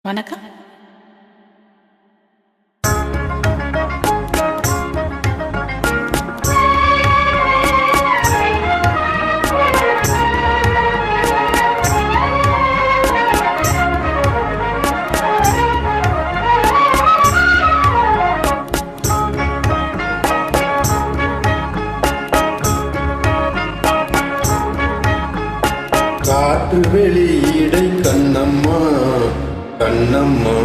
வணக்கம். காற்று வெளியீடை கண்ணம்மா கண்ணம்மா,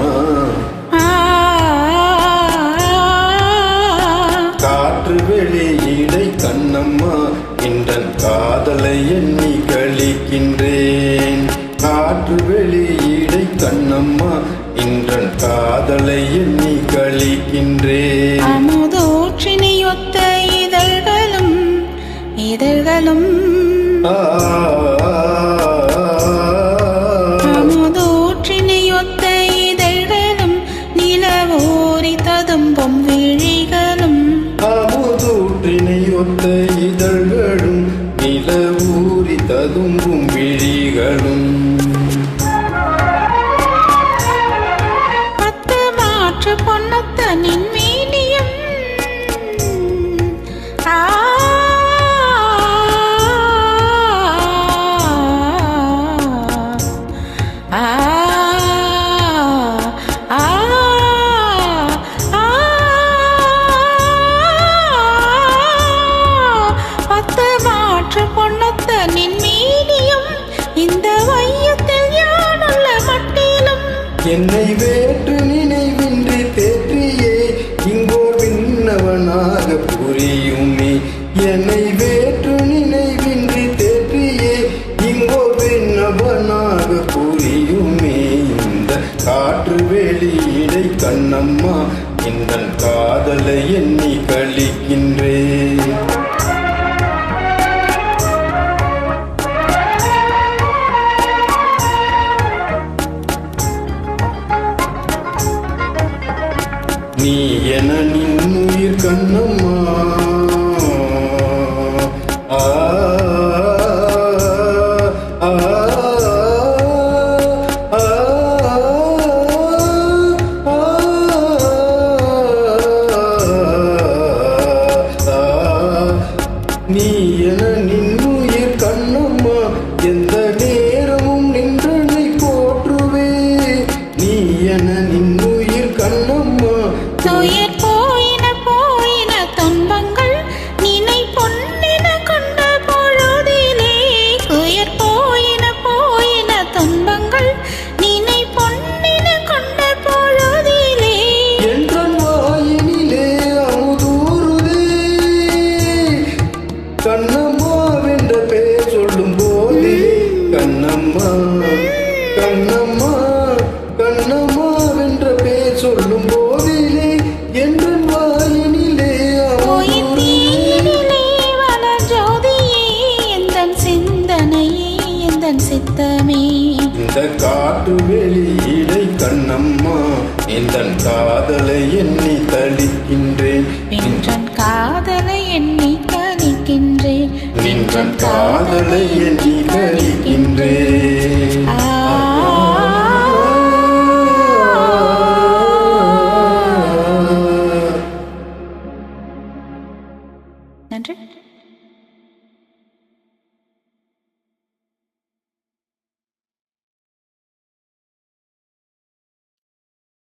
காற்று வெளியீடை கண்ணம்மா, இன்றன் காதலை எண்ணி கழிக்கின்றேன். காற்று வெளியீடை கண்ணம்மா, இன்றன் காதலை எண்ணி கழிக்கின்றேன். அமுதூற்றினையொத்த இதழ்களும் இதழ்களும் அமுதூற்றினையொத்த இதழ்களும் நிலவூரி ததும்பும் விழிகளும், அமுதூற்றினையொத்த இதழ்களும் நிலவூரி ததும்பும் விழிகளும், பத்து மாற்று பொன்னொத்த நின்மேனியும் இந்த வையத்தில் யானுள்ள மட்டிலும் என்னை வேற்று நினைவின்றி தேற்றியே இங்கோ விண்ணவனாக புரியுமே. என்னை வேற்று நினைவின்றி தேற்றியே இங்கோ விண்ணவனாக புரியுமே. இந்த காற்று வெளியீடை கண்ணம்மா, இந்த காதலை எண்ணி கழிக்கின்றேன். நீ என நின்னுயிர் கண்ணம்மா, ஆ ஆ நீ என நின்னுயிர் கண்ணம்மா, எந்த நேரமும் நின்றனை போற்றுவே. நீ என நின்னுயிர் கண்ணம்மா, துயர் போயின போயின துன்பங்கள் நினை பொன்னின கொண்ட பொழுதிலே, துயர் போயின போயின துன்பங்கள் நினை பொன்னின கொண்ட பொழுதிலே, என்றன் வாயினிலே அமுதூறுதே. கண்ணம்மா வென்ற பேர் சொல்லும் போதே, கண்ணம்மா கண்ணம்மா கண்ணம்மா வென்ற பேர் சொல்லும் போதிலே, என்றன் வாயினிலே தீயினிலே வள ஜோதியே எந்தன் சிந்தனையே எந்தன் சித்தமே. இந்த காற்று வெளியீடை கண்ணம்மா, இந்த காதலை எண்ணி தளிக்கின்றேன். நின்றன் காதலை எண்ணி கழிக்கின்றேன். நின்றன் காதலை எண்ணி கழிக்கின்றேன்.